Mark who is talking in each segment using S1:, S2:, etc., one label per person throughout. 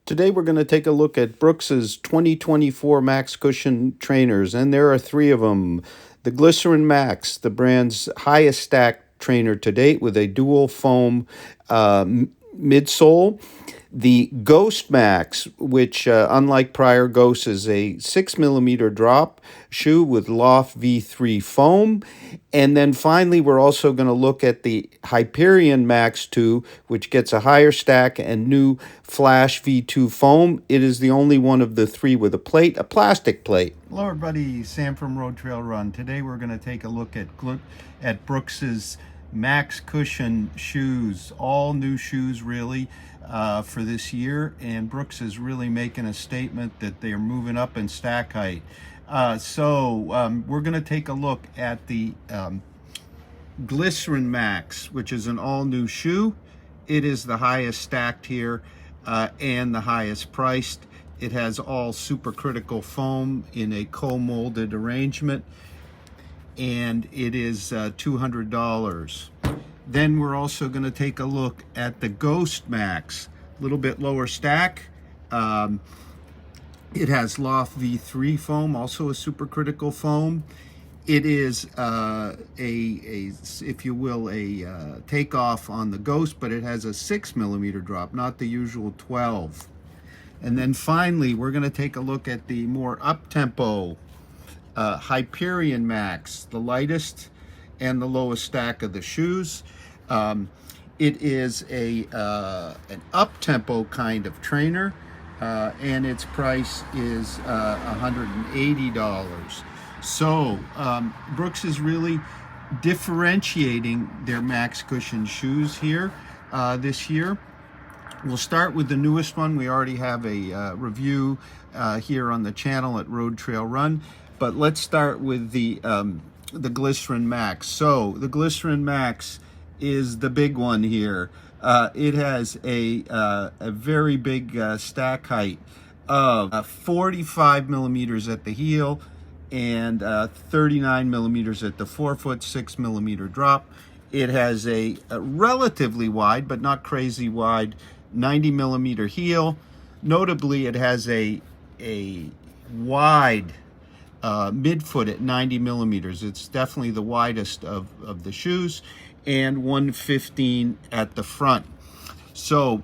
S1: Today we're going to take a look at Brooks's 2024 Max Cushion trainers, and there are three of them. The Glycerin Max, the brand's highest stack trainer to date with a dual foam midsole. The Ghost Max, which unlike prior Ghosts is a 6mm drop shoe with Loft V3 foam. And then finally, we're also going to look at the Hyperion Max 2, which gets a higher stack and new Flash V2 foam. It is the only one of the three with a plate, a plastic plate.
S2: Hello everybody, Sam from RoadTrailRun. Today we're going to take a look at Brooks's Max Cushion shoes. All new shoes really for this year, and Brooks is really making a statement that they're moving up in stack height. We're going to take a look at the Glycerin Max, which is an all new shoe. It is the highest stacked here and the highest priced. It has all supercritical foam in a co-molded arrangement, and it is $200. Then we're also going to take a look at the Ghost Max, a little bit lower stack. It has Loft V3 foam, also a supercritical foam. It is if you will, a takeoff on the Ghost, but it has a 6mm drop, not the usual 12. And then finally, we're going to take a look at the more up-tempo Hyperion Max, the lightest and the lowest stack of the shoes. It is an up-tempo kind of trainer, and its price is $180. So Brooks is really differentiating their Max Cushion shoes here this year. We'll start with the newest one. We already have a review here on the channel at Road Trail Run, but let's start with the Glycerin Max. So the Glycerin Max is the big one here. It has a very big stack height of 45mm at the heel and 39mm at the forefoot, 6mm drop. It has a relatively wide, but not crazy wide, 90mm heel. Notably, it has a wide midfoot at 90mm. It's definitely the widest of the shoes, and 115 at the front. So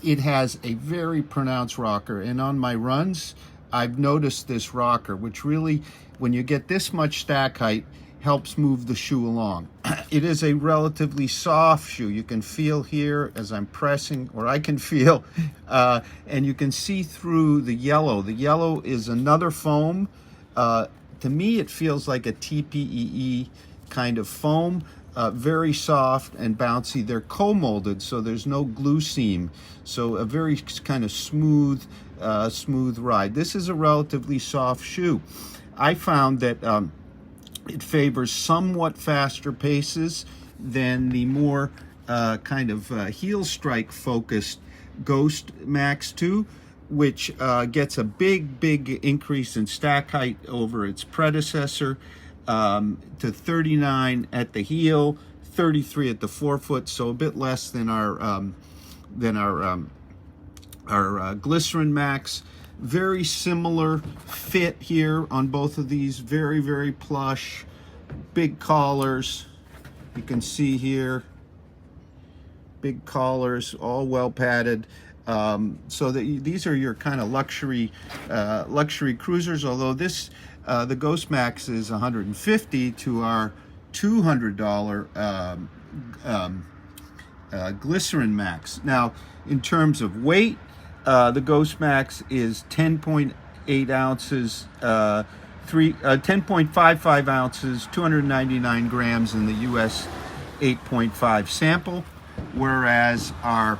S2: it has a very pronounced rocker, and on my runs I've noticed this rocker, which really, when you get this much stack height, helps move the shoe along. It is a relatively soft shoe. You can feel here as I'm pressing, or I can feel, and you can see through the yellow. The yellow is another foam. To me, it feels like a TPEE kind of foam, very soft and bouncy. They're co-molded, so there's no glue seam. So a very kind of smooth ride. This is a relatively soft shoe. I found that it favors somewhat faster paces than the more kind of heel strike focused Ghost Max 2, which gets a big increase in stack height over its predecessor, to 39 at the heel, 33 at the forefoot, so a bit less than our Glycerin Max. Very similar fit here on both of these. Very plush, big collars. You can see here, big collars, all well padded. So that these are your kind of luxury cruisers. Although this the Ghost Max is $150 to our $200 Glycerin Max. Now, in terms of weight, the Ghost Max is 10.8 ounces, 10.55 ounces, 299 grams in the US 8.5 sample, whereas our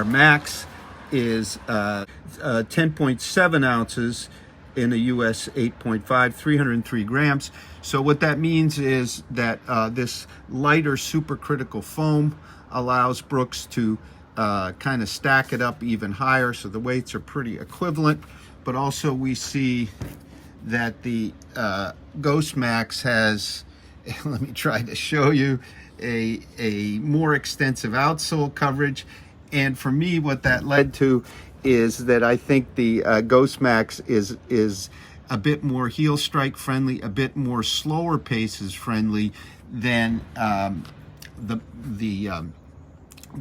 S2: Max is 10.7 ounces in the US 8.5, 303 grams. So what that means is that this lighter supercritical foam allows Brooks to kind of stack it up even higher, so the weights are pretty equivalent. But also we see that the Ghost Max has, let me try to show you, a more extensive outsole coverage And for me, what that led to is that I think the Ghost Max is a bit more heel strike friendly, a bit more slower paces friendly than the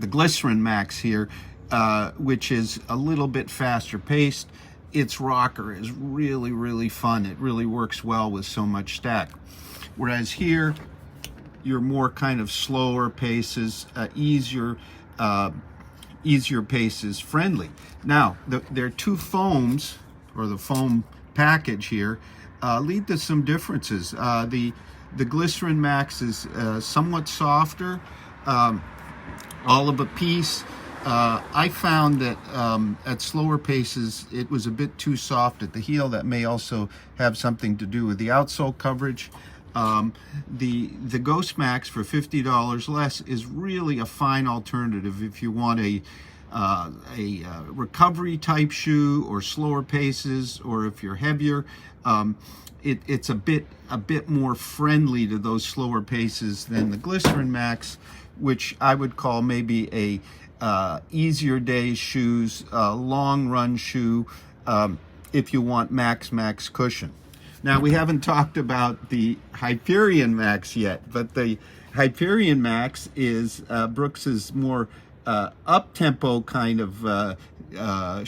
S2: Glycerin Max here, which is a little bit faster paced. Its rocker is really, really fun. It really works well with so much stack. Whereas here, you're more kind of slower paces, easier paces friendly. Now, there are two foams, or the foam package here, lead to some differences. The Glycerin Max is somewhat softer, all of a piece. I found that at slower paces, it was a bit too soft at the heel. That may also have something to do with the outsole coverage. The Ghost Max for $50 less is really a fine alternative if you want a recovery type shoe or slower paces, or if you're heavier. It's a bit more friendly to those slower paces than the Glycerin Max, which I would call maybe a easier day shoes, long run shoe, if you want max cushion. Now, we haven't talked about the Hyperion Max yet, but the Hyperion Max is Brooks's more up-tempo kind of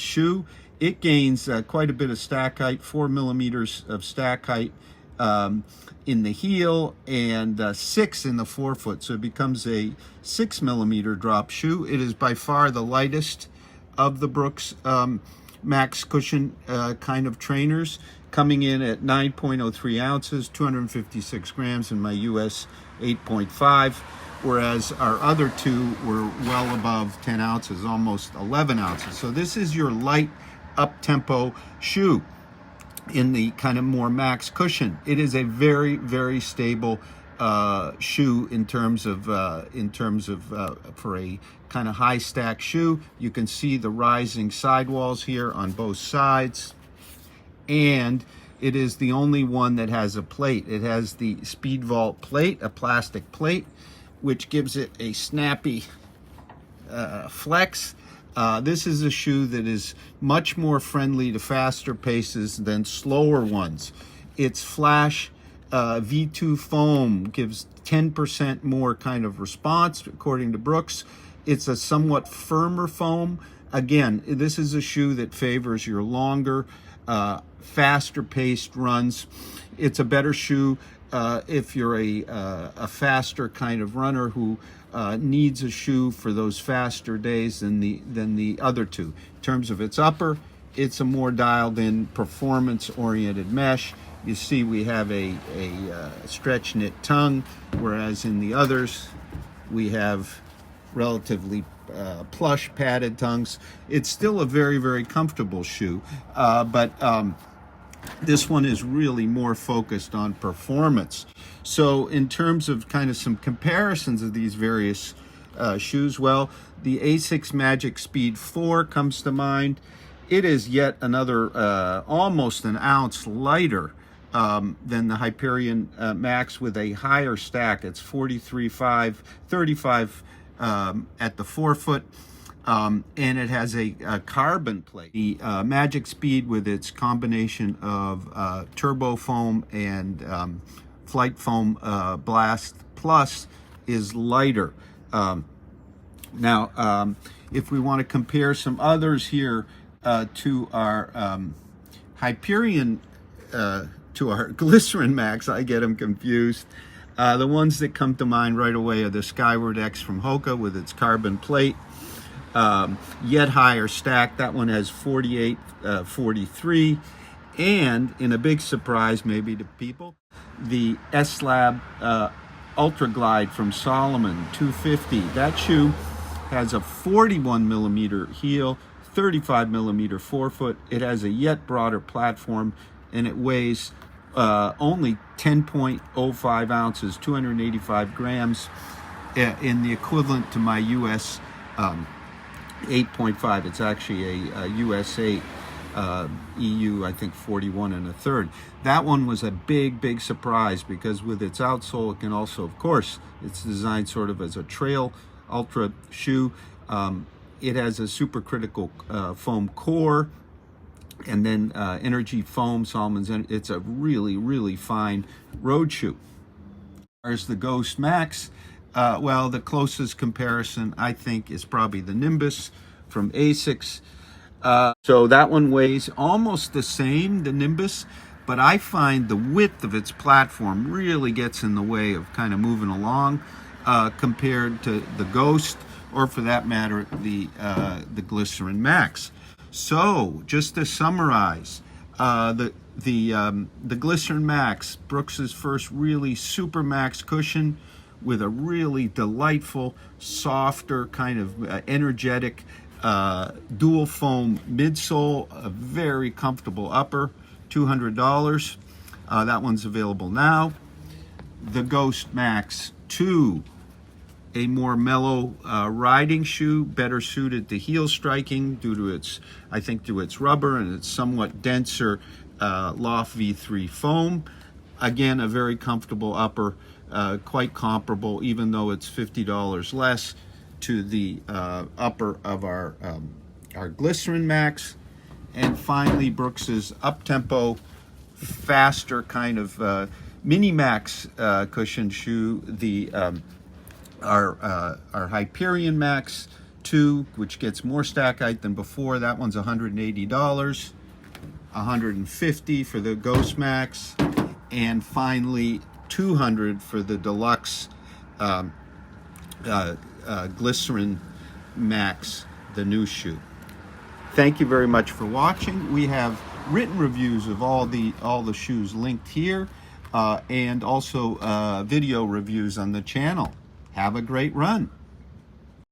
S2: shoe. It gains quite a bit of stack height, 4 millimeters of stack height in the heel, and 6 in the forefoot. So it becomes a 6 millimeter drop shoe. It is by far the lightest of the Brooks Max cushion kind of trainers, coming in at 9.03 ounces, 256 grams in my US 8.5, whereas our other two were well above 10 ounces, almost 11 ounces. So this is your light up-tempo shoe in the kind of more max cushion. It is a very, very stable shoe in terms of for a kind of high stack shoe. You can see the rising sidewalls here on both sides, and it is the only one that has a plate. It has the Speed Vault plate, a plastic plate, which gives it a snappy flex. This is a shoe that is much more friendly to faster paces than slower ones. Its Flash V2 foam gives 10% more kind of response, according to Brooks. It's a somewhat firmer foam. Again, this is a shoe that favors your longer, faster paced runs. It's a better shoe if you're a faster kind of runner who needs a shoe for those faster days than the other two. In terms of its upper, it's a more dialed in, performance oriented mesh. You see we have a stretch knit tongue, whereas in the others we have relatively plush padded tongues. It's still a very, very comfortable shoe, but this one is really more focused on performance. So in terms of kind of some comparisons of these various shoes, well, the Asics Magic Speed 4 comes to mind. It is yet another almost an ounce lighter than the Hyperion Max, with a higher stack. It's 35 at the forefoot. And it has a carbon plate. The Magic Speed, with its combination of turbo foam and flight foam blast plus, is lighter. Now, if we want to compare some others here to our Hyperion, to our Glycerin Max, I get them confused. The ones that come to mind right away are the Skyward X from Hoka with its carbon plate. Yet higher stack. That one has 43, and in a big surprise maybe to people, the S-Lab Ultra Glide from Solomon 250. That shoe has a 41 millimeter heel, 35 millimeter forefoot. It has a yet broader platform, and it weighs only 10.05 ounces, 285 grams, in the equivalent to my US 8.5. It's actually a US 8, EU, I think 41 1/3. That one was a big surprise, because with its outsole, it can also, of course, it's designed sort of as a trail ultra shoe. It has a supercritical foam core, and then energy foam, Solomon's. It's a really, really fine road shoe. There's the Ghost Max. Well, the closest comparison, I think, is probably the Nimbus from Asics. So that one weighs almost the same, the Nimbus, but I find the width of its platform really gets in the way of kind of moving along compared to the Ghost, or for that matter, the Glycerin Max. So, just to summarize, the Glycerin Max, Brooks's first really super max cushion with a really delightful, softer, kind of energetic dual foam midsole, a very comfortable upper, $200. That one's available now. The Ghost Max 2, a more mellow riding shoe, better suited to heel striking due to its, I think, to its rubber and its somewhat denser Loft V3 foam. Again, a very comfortable upper, quite comparable, even though it's $50 less, to the upper of our Glycerin Max. And finally, Brooks's up-tempo, faster kind of mini max cushion shoe, the our Hyperion Max 2, which gets more stack height than before. That one's $180, $150 for the Ghost Max, and finally $200 for the deluxe Glycerin Max, the new shoe. Thank you very much for watching. We have written reviews of all the shoes linked here, and also video reviews on the channel. Have a great run.